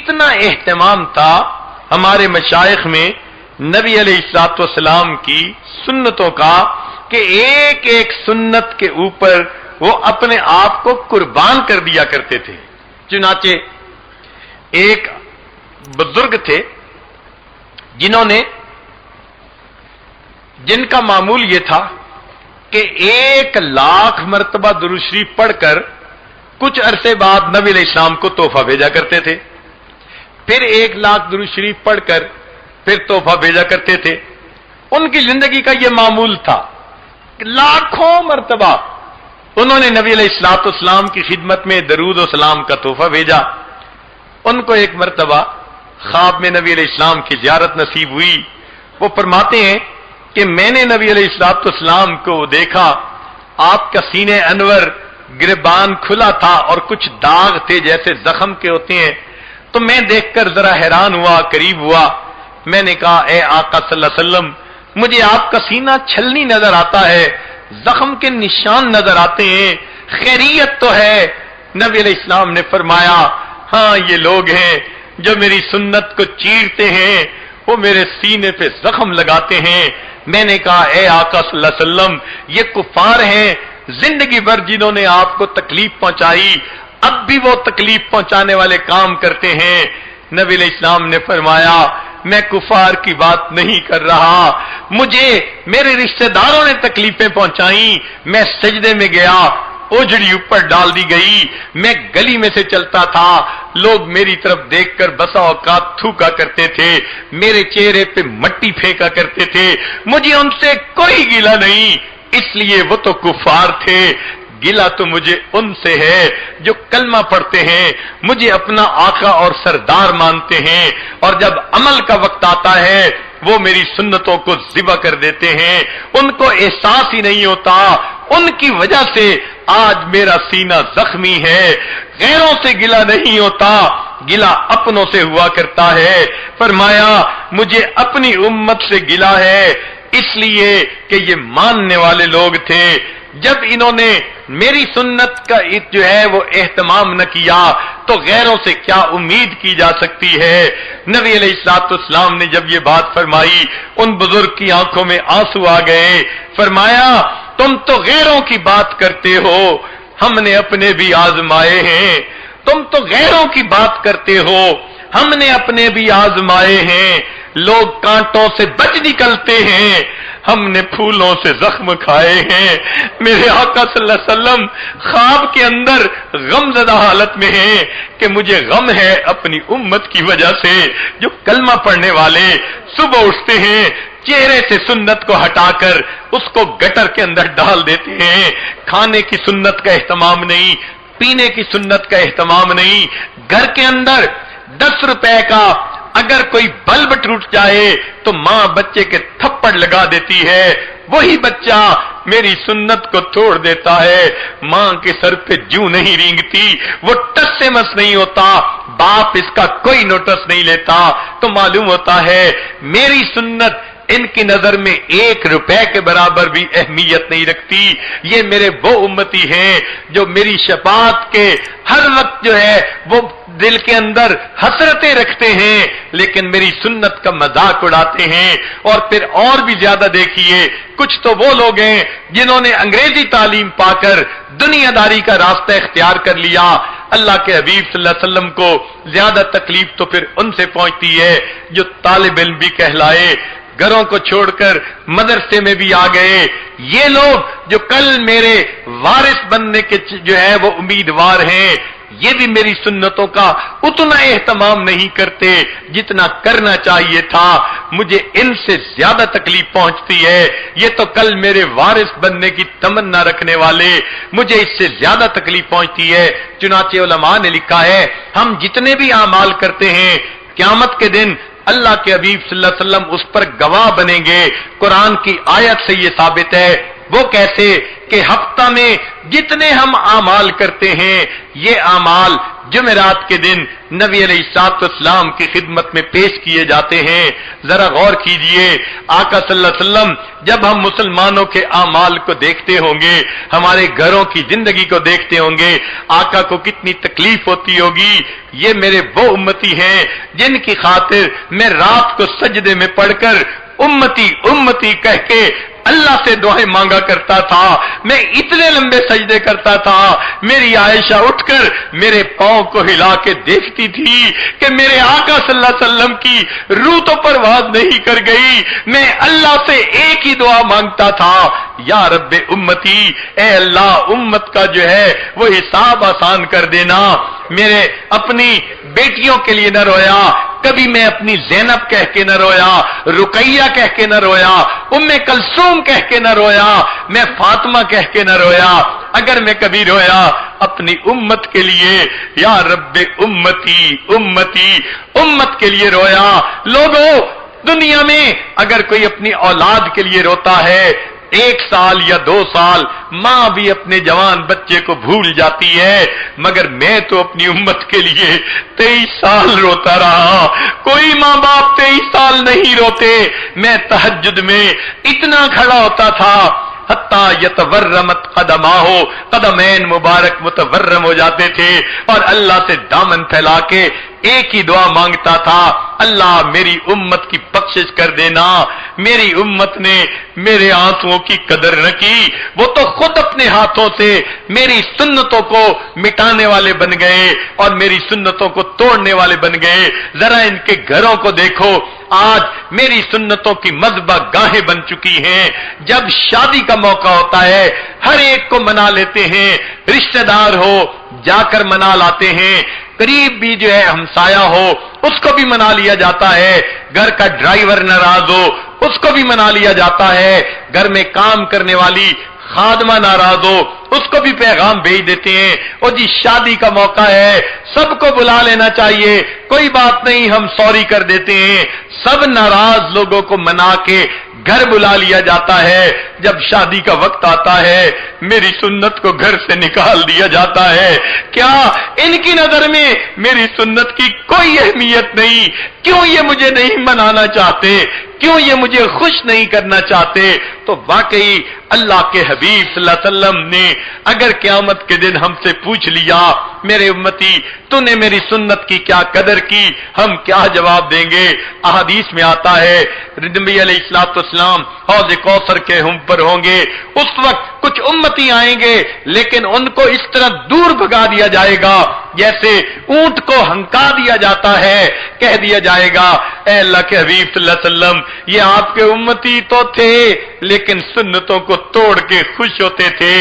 اتنا اہتمام تھا ہمارے مشائخ میں نبی علیہ الصلوۃ والسلام کی سنتوں کا کہ ایک ایک سنت کے اوپر وہ اپنے آپ کو قربان کر دیا کرتے تھے. چنانچہ ایک بزرگ تھے جن کا معمول یہ تھا کہ 1,00,000 مرتبہ درود شریف پڑھ کر کچھ عرصے بعد نبی علیہ السلام کو تحفہ بھیجا کرتے تھے، پھر 1,00,000 درود شریف پڑھ کر پھر تحفہ بھیجا کرتے تھے. ان کی زندگی کا یہ معمول تھا کہ لاکھوں مرتبہ انہوں نے نبی علیہ الصلوۃ والسلام کی خدمت میں درود و سلام کا تحفہ بھیجا. ان کو ایک مرتبہ خواب میں نبی علیہ السلام کی زیارت نصیب ہوئی. وہ فرماتے ہیں کہ میں نے نبی علیہ الصلوۃ والسلام کو دیکھا، آپ کا سینے انور گریبان کھلا تھا اور کچھ داغ تھے جیسے زخم کے ہوتے ہیں. تو میں دیکھ کر ذرا حیران ہوا، قریب ہوا. میں نے کہا اے آقا صلی اللہ علیہ وسلم، مجھے آپ کا سینہ چھلنی نظر آتا ہے، زخم کے نشان نظر آتے ہیں، خیریت تو ہے؟ نبی علیہ السلام نے فرمایا ہاں یہ لوگ ہیں جو میری سنت کو چیرتے ہیں، وہ میرے سینے پہ زخم لگاتے ہیں. میں نے کہا اے آقا صلی اللہ علیہ وسلم، یہ کفار ہیں، زندگی بھر جنہوں نے آپ کو تکلیف پہنچائی، اب بھی وہ تکلیف پہنچانے والے کام کرتے ہیں. نبی علیہ السلام نے فرمایا میں کفار کی بات نہیں کر رہا، مجھے میرے رشتہ داروں نے تکلیفیں پہنچائیں، میں سجدے میں گیا، اوجڑی اوپر ڈال دی گئی، میں گلی میں سے چلتا تھا، لوگ میری طرف دیکھ کر بسا اوقات تھوکا کرتے تھے، میرے چہرے پہ مٹی پھینکا کرتے تھے، مجھے ان سے کوئی گلہ نہیں، اس لیے وہ تو کفار تھے، گلہ تو مجھے ان سے ہے جو کلمہ پڑھتے ہیں، مجھے اپنا آقا اور سردار مانتے ہیں، اور جب عمل کا وقت آتا ہے وہ میری سنتوں کو ذبح کر دیتے ہیں، ان کو احساس ہی نہیں ہوتا، ان کی وجہ سے آج میرا سینہ زخمی ہے. غیروں سے گلہ نہیں ہوتا، گلہ اپنوں سے ہوا کرتا ہے. فرمایا مجھے اپنی امت سے گلہ ہے، اس لیے کہ یہ ماننے والے لوگ تھے. جب انہوں نے میری سنت کا جو ہے وہ اہتمام نہ کیا تو غیروں سے کیا امید کی جا سکتی ہے. نبی علیہ الصلوۃ والسلام نے جب یہ بات فرمائی ان بزرگ کی آنکھوں میں آنسو آ گئے. فرمایا تم تو غیروں کی بات کرتے ہو، ہم نے اپنے بھی آزمائے ہیں. تم تو غیروں کی بات کرتے ہو، ہم نے اپنے بھی آزمائے ہیں. لوگ کانٹوں سے بچ نکلتے ہیں، ہم نے پھولوں سے زخم کھائے ہیں. میرے آقا صلی اللہ علیہ وسلم خواب کے اندر غم زدہ حالت میں ہیں کہ مجھے غم ہے اپنی امت کی وجہ سے، جو کلمہ پڑھنے والے صبح اٹھتے ہیں چہرے سے سنت کو ہٹا کر اس کو گٹر کے اندر ڈال دیتے ہیں. کھانے کی سنت کا اہتمام نہیں، پینے کی سنت کا اہتمام نہیں. گھر کے اندر 10 روپے کا اگر کوئی بلب ٹوٹ جائے تو ماں بچے کے تھپڑ لگا دیتی ہے، وہی بچہ میری سنت کو توڑ دیتا ہے. ماں کے سر پہ جوں نہیں رینگتی، وہ ٹس سے مس نہیں ہوتا، باپ اس کا کوئی نوٹس نہیں لیتا. تو معلوم ہوتا ہے میری سنت ان کی نظر میں 1 روپے کے برابر بھی اہمیت نہیں رکھتی. یہ میرے وہ امتی ہیں جو میری شفاعت کے ہر وقت جو ہے وہ دل کے اندر حسرتیں رکھتے ہیں، لیکن میری سنت کا مذاق اڑاتے ہیں. اور پھر اور بھی زیادہ دیکھیے، کچھ تو وہ لوگ ہیں جنہوں نے انگریزی تعلیم پا کر دنیا داری کا راستہ اختیار کر لیا. اللہ کے حبیب صلی اللہ علیہ وسلم کو زیادہ تکلیف تو پھر ان سے پہنچتی ہے جو طالب علم بھی کہلائے، گھروں کو چھوڑ کر مدرسے میں بھی آ گئے. یہ لوگ جو کل میرے وارث بننے کے جو ہے وہ امیدوار ہیں، یہ بھی میری سنتوں کا اتنا اہتمام نہیں کرتے جتنا کرنا چاہیے تھا. مجھے ان سے زیادہ تکلیف پہنچتی ہے. یہ تو کل میرے وارث بننے کی تمنا رکھنے والے، مجھے اس سے زیادہ تکلیف پہنچتی ہے. چنانچہ علماء نے لکھا ہے ہم جتنے بھی اعمال کرتے ہیں قیامت کے دن اللہ کے حبیب صلی اللہ علیہ وسلم اس پر گواہ بنیں گے. قرآن کی آیت سے یہ ثابت ہے. وہ کیسے کہ ہفتہ میں جتنے ہم اعمال کرتے ہیں یہ اعمال جمعرات کے دن نبی علیہ السلام کی خدمت میں پیش کیے جاتے ہیں. ذرا غور کیجئے, آقا صلی اللہ علیہ وسلم جب ہم مسلمانوں کے اعمال کو دیکھتے ہوں گے, ہمارے گھروں کی زندگی کو دیکھتے ہوں گے, آقا کو کتنی تکلیف ہوتی ہوگی. یہ میرے وہ امتی ہیں جن کی خاطر میں رات کو سجدے میں پڑھ کر امتی امتی کہہ کے اللہ سے دعائیں مانگا کرتا تھا. میں اتنے لمبے سجدے کرتا تھا, میری عائشہ اٹھ کر میرے پاؤں کو ہلا کے دیکھتی تھی کہ میرے آقا صلی اللہ علیہ وسلم کی روح تو پرواز نہیں کر گئی. میں اللہ سے ایک ہی دعا مانگتا تھا, یا رب امتی, اے اللہ امت کا جو ہے وہ حساب آسان کر دینا. میرے اپنی بیٹیوں کے لیے نہ رویا, کبھی میں اپنی زینب کہہ کے نہ رویا, رقیہ کہہ کے نہ رویا, ام کلثوم کہہ کے نہ رویا, میں فاطمہ کہہ کے نہ رویا. اگر میں کبھی رویا اپنی امت کے لیے, یا رب امتی امتی, امت کے لیے رویا. لوگوں, دنیا میں اگر کوئی اپنی اولاد کے لیے روتا ہے 1 سال یا 2 سال, ماں بھی اپنے جوان بچے کو بھول جاتی ہے, مگر میں تو اپنی امت کے لیے 23 سال روتا رہا. کوئی ماں باپ 23 سال نہیں روتے. میں تہجد میں اتنا کھڑا ہوتا تھا حتی یتورمت قدماہو, قدمین مبارک متورم ہو جاتے تھے, اور اللہ سے دامن پھیلا کے ایک ہی دعا مانگتا تھا, اللہ میری امت کی بخشش کر دینا. میری امت نے میرے آنسوؤں کی قدر نہ کی, وہ تو خود اپنے ہاتھوں سے میری سنتوں کو مٹانے والے بن گئے اور میری سنتوں کو توڑنے والے بن گئے. ذرا ان کے گھروں کو دیکھو, آج میری سنتوں کی مذبح گاہیں بن چکی ہیں. جب شادی کا موقع ہوتا ہے ہر ایک کو منا لیتے ہیں, رشتہ دار ہو جا کر منا لاتے ہیں, قریب بھی جو ہے ہمسایہ ہو اس کو بھی منا لیا جاتا ہے, گھر کا ڈرائیور ناراض ہو اس کو بھی منا لیا جاتا ہے, گھر میں کام کرنے والی خادمہ ناراض ہو اس کو بھی پیغام بھیج دیتے ہیں, اور جی شادی کا موقع ہے سب کو بلا لینا چاہیے, کوئی بات نہیں ہم سوری کر دیتے ہیں. سب ناراض لوگوں کو منا کے گھر بلا لیا جاتا ہے. جب شادی کا وقت آتا ہے میری سنت کو گھر سے نکال دیا جاتا ہے. کیا ان کی نظر میں میری سنت کی کوئی اہمیت نہیں؟ کیوں یہ مجھے نہیں منانا چاہتے؟ کیوں یہ مجھے خوش نہیں کرنا چاہتے؟ تو واقعی اللہ کے حبیب صلی اللہ علیہ وسلم نے اگر قیامت کے دن ہم سے پوچھ لیا میرے امتی تو نے میری سنت کی کیا قدر کی, ہم کیا جواب دیں گے؟ احادیث میں آتا ہے نبی علیہ السلام حوض کوثر کے ہم پر ہوں گے, اس وقت کچھ امتی آئیں گے لیکن ان کو اس طرح دور بھگا دیا جائے گا جیسے اونٹ کو ہنکا دیا جاتا ہے. کہہ دیا جائے گا اے اللہ کے حبیب صلی اللہ علیہ وسلم یہ آپ کے امتی تو تھے لیکن سنتوں کو توڑ کے خوش ہوتے تھے,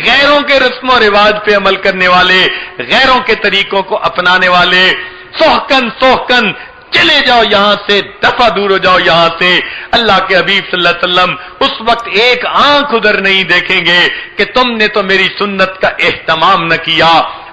غیروں کے رسم و رواج پہ عمل کرنے والے, غیروں کے طریقوں کو اپنانے والے. سوہکن سوہکن چلے جاؤ یہاں سے, دفع دور ہو جاؤ یہاں سے. اللہ کے حبیب صلی اللہ علیہ وسلم اس وقت ایک آنکھ ادھر نہیں دیکھیں گے کہ تم نے تو میری سنت کا اہتمام نہ کیا.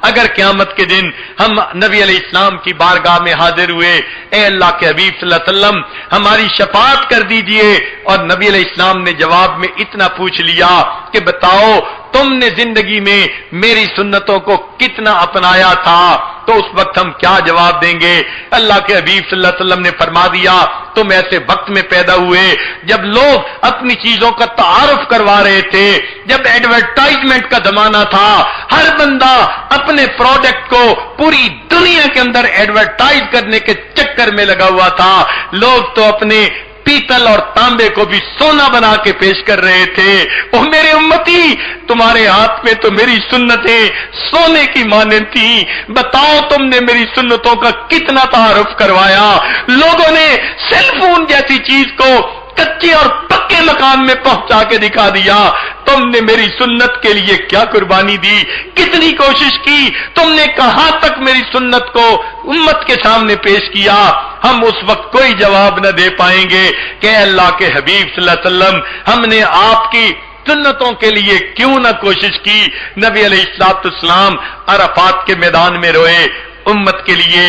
اگر قیامت کے دن ہم نبی علیہ السلام کی بارگاہ میں حاضر ہوئے, اے اللہ کے حبیب صلی اللہ علیہ وسلم ہماری شفاعت کر دیجئے, اور نبی علیہ السلام نے جواب میں اتنا پوچھ لیا کہ بتاؤ تم نے زندگی میں میری سنتوں کو کتنا اپنایا تھا, تو اس وقت ہم کیا جواب دیں گے؟ اللہ کے حبیب صلی اللہ علیہ وسلم نے فرما دیا تم ایسے وقت میں پیدا ہوئے جب لوگ اپنی چیزوں کا تعارف کروا رہے تھے, جب ایڈورٹائزمنٹ کا زمانہ تھا, ہر بندہ اپنے پروڈکٹ کو پوری دنیا کے اندر ایڈورٹائز کرنے کے چکر میں لگا ہوا تھا. لوگ تو اپنے پیتل اور تانبے کو بھی سونا بنا کے پیش کر رہے تھے. او میرے امتی تمہارے ہاتھ میں تو میری سنتیں سونے کی مانند تھیں, بتاؤ تم نے میری سنتوں کا کتنا تعارف کروایا. لوگوں نے سیل فون جیسی چیز کو کچے اور پکے مقام میں پہنچا کے دکھا دیا. تم نے میری سنت کے لیے کیا قربانی دی, کتنی کوشش کی, تم نے کہاں تک میری سنت کو امت کے سامنے پیش کیا. ہم اس وقت کوئی جواب نہ دے پائیں گے کہ اللہ کے حبیب صلی اللہ علیہ وسلم ہم نے آپ کی سنتوں کے لیے کیوں نہ کوشش کی. نبی علیہ السلام عرفات کے میدان میں روئے امت کے لیے,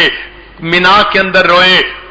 مینا کے اندر روئے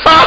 7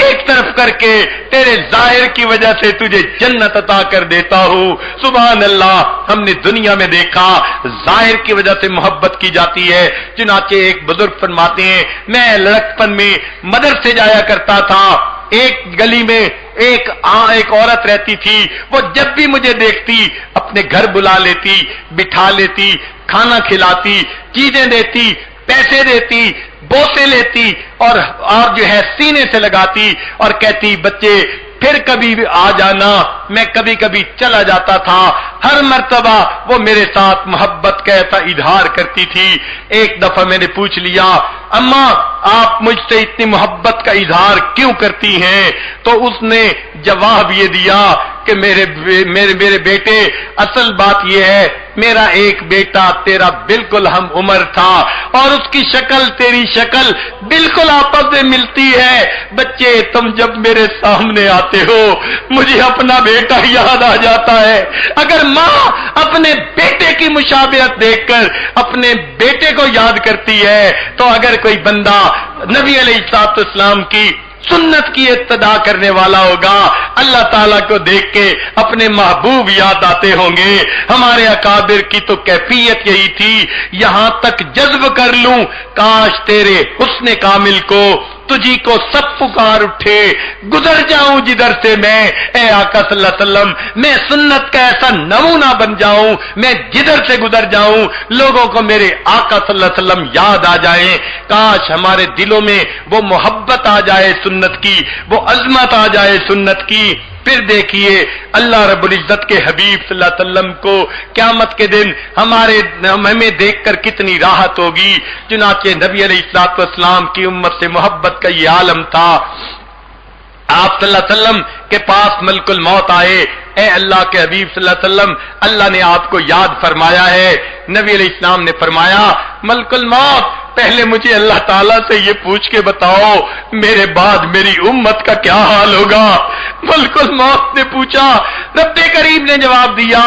ایک طرف کر کے تیرے ظاہر کی وجہ سے تجھے جنت عطا کر دیتا ہوں۔ سبحان اللہ، ہم نے دنیا میں دیکھا ظاہر کی وجہ سے محبت کی جاتی ہے۔ چنانچہ ایک بزرگ فرماتے ہیں، میں لڑکپن میں مدرسے جایا کرتا تھا، ایک گلی میں ایک عورت رہتی تھی، وہ جب بھی مجھے دیکھتی اپنے گھر بلا لیتی، بٹھا لیتی، کھانا کھلاتی، چیزیں دیتی، پیسے دیتی، بوسے لیتی اور جو ہے سینے سے لگاتی اور کہتی بچے پھر کبھی بھی آ جانا۔ میں کبھی کبھی چلا جاتا تھا، ہر مرتبہ وہ میرے ساتھ محبت کا ایسا اظہار کرتی تھی۔ ایک دفعہ میں نے پوچھ لیا، اماں آپ مجھ سے اتنی محبت کا اظہار کیوں کرتی ہیں؟ تو اس نے جواب یہ دیا کہ میرے بیٹے، اصل بات یہ ہے میرا ایک بیٹا تیرا بالکل ہم عمر تھا اور اس کی شکل تیری شکل بالکل آپس میں ملتی ہے۔ بچے تم جب میرے سامنے آتے ہو مجھے اپنا بیٹا یاد آ جاتا ہے۔ اگر ماں اپنے بیٹے کی مشابہت دیکھ کر اپنے بیٹے کو یاد کرتی ہے تو اگر کوئی بندہ نبی علیہ الصلوۃ والسلام کی سنت کی ابتدا کرنے والا ہوگا، اللہ تعالیٰ کو دیکھ کے اپنے محبوب یاد آتے ہوں گے۔ ہمارے اکابر کی تو کیفیت یہی تھی، یہاں تک جذب کر لوں کاش تیرے حسن کامل کو تجھی کو سب پکار اٹھے، گزر جاؤں جدھر سے میں، اے آقا صلی اللہ علیہ وسلم میں سنت کا ایسا نمونہ بن جاؤں، میں جدھر سے گزر جاؤں لوگوں کو میرے آقا صلی اللہ علیہ وسلم یاد آ جائیں۔ کاش ہمارے دلوں میں وہ محبت آ جائے سنت کی، وہ عظمت آ جائے سنت کی۔ پھر دیکھیے اللہ رب العزت کے حبیب صلی اللہ علیہ وسلم کو قیامت کے دن ہمیں دیکھ کر کتنی راحت ہوگی۔ چنانچہ نبی علیہ الصلوۃ والسلام کی امت سے محبت کا یہ عالم تھا۔ آپ صلی اللہ علیہ وسلم کے پاس ملک الموت آئے، اے اللہ کے حبیب صلی اللہ علیہ وسلم اللہ نے آپ کو یاد فرمایا ہے۔ نبی علیہ السلام نے فرمایا ملک الموت پہلے مجھے اللہ تعالیٰ سے یہ پوچھ کے بتاؤ میرے بعد میری امت کا کیا حال ہوگا۔ ملک الموت نے پوچھا، رب کریم نے جواب دیا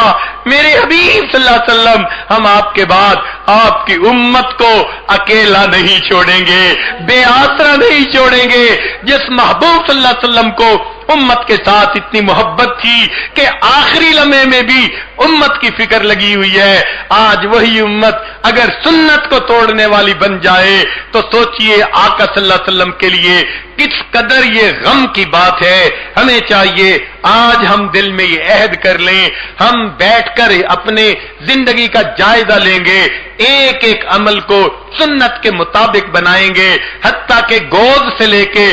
میرے حبیب صلی اللہ علیہ وسلم ہم آپ کے بعد آپ کی امت کو اکیلا نہیں چھوڑیں گے، بے آسرا نہیں چھوڑیں گے۔ جس محبوب صلی اللہ علیہ وسلم کو امت کے ساتھ اتنی محبت تھی کہ آخری لمحے میں بھی امت کی فکر لگی ہوئی ہے، آج وہی امت اگر سنت کو توڑنے والی بن جائے تو سوچئے آقا صلی اللہ علیہ وسلم کے لیے کس قدر یہ غم کی بات ہے۔ ہمیں چاہیے آج ہم دل میں یہ عہد کر لیں، ہم بیٹھ کر اپنے زندگی کا جائزہ لیں گے، ایک ایک عمل کو سنت کے مطابق بنائیں گے، حتیٰ کہ گود سے لے کے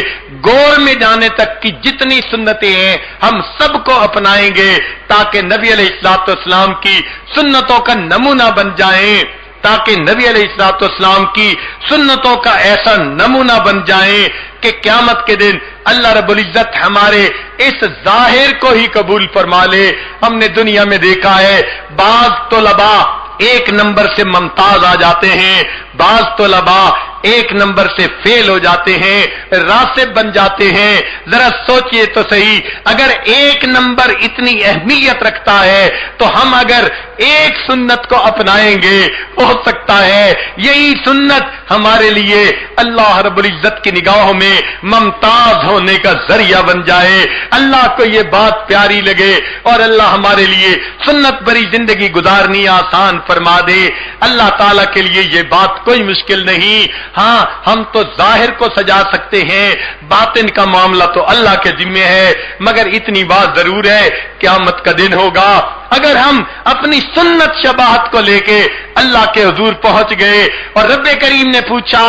گور میں جانے تک کی جتنی سنتیں ہیں ہم سب کو اپنائیں گے تاکہ نبی علیہ الصلوۃ والسلام کی سنتوں کا نمونہ بن جائیں، تاکہ نبی علیہ الصلوۃ والسلام کی سنتوں کا ایسا نمونہ بن جائیں کہ قیامت کے دن اللہ رب العزت ہمارے اس ظاہر کو ہی قبول فرما لے۔ ہم نے دنیا میں دیکھا ہے بعض طلباء ایک نمبر سے ممتاز آ جاتے ہیں، بعض طلباء ایک نمبر سے فیل ہو جاتے ہیں، راسب بن جاتے ہیں۔ ذرا سوچئے تو صحیح، اگر ایک نمبر اتنی اہمیت رکھتا ہے تو ہم اگر ایک سنت کو اپنائیں گے ہو سکتا ہے یہی سنت ہمارے لیے اللہ رب العزت کی نگاہوں میں ممتاز ہونے کا ذریعہ بن جائے۔ اللہ کو یہ بات پیاری لگے اور اللہ ہمارے لیے سنت بری زندگی گزارنی آسان فرما دے۔ اللہ تعالیٰ کے لیے یہ بات کوئی مشکل نہیں۔ ہاں ہم تو ظاہر کو سجا سکتے ہیں، باطن کا معاملہ تو اللہ کے ذمہ ہے، مگر اتنی بات ضرور ہے قیامت کا دن ہوگا اگر ہم اپنی سنت شباہت کو لے کے اللہ کے حضور پہنچ گئے اور رب کریم نے پوچھا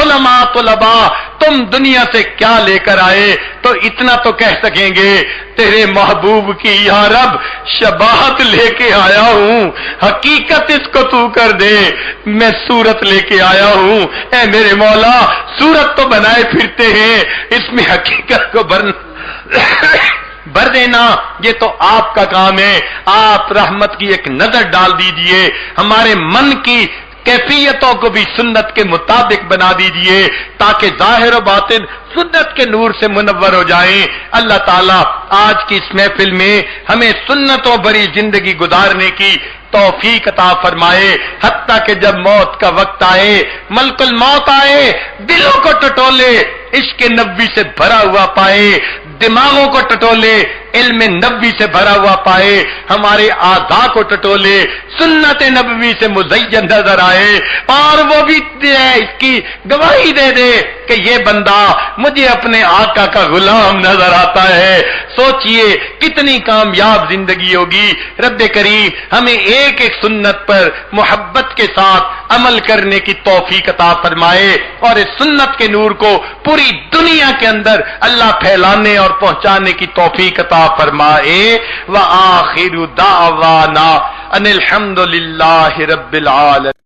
علماء طلباء تم دنیا سے کیا لے کر آئے تو اتنا تو کہہ سکیں گے تیرے محبوب کی یا رب شباہت لے کے آیا ہوں، حقیقت اس کو تو کر دے، میں صورت لے کے آیا ہوں، اے میرے مولا صورت تو بنائے پھرتے ہیں اس میں حقیقت کو بھر دینا یہ تو آپ کا کام ہے۔ آپ رحمت کی ایک نظر ڈال دیجئے، ہمارے من کی کیفیتوں کو بھی سنت کے مطابق بنا دیجئے تاکہ ظاہر و باطن سنت کے نور سے منور ہو جائیں۔ اللہ تعالیٰ آج کی اس محفل میں ہمیں سنتوں بری زندگی گزارنے کی توفیق عطا فرمائے، حتیٰ کہ جب موت کا وقت آئے، ملک الموت آئے، دلوں کو ٹٹولے، عشق نبوی سے بھرا ہوا پائے، دماغوں کو ٹٹولے علم نبوی سے بھرا ہوا پائے، ہمارے اعضاء کو ٹٹولے سنت نبوی سے مزین نظر آئے، اور وہ بھی اس کی گواہی دے دے کہ یہ بندہ مجھے اپنے آقا کا غلام نظر آتا ہے۔ سوچئے کتنی کامیاب زندگی ہوگی۔ رب کریم ہمیں ایک ایک سنت پر محبت کے ساتھ عمل کرنے کی توفیق عطا فرمائے، اور اس سنت کے نور کو پوری دنیا کے اندر اللہ پھیلانے اور پہنچانے کی توفیق عطا فرمائے۔ وآخر دعوانا ان الحمد للہ رب العالمین۔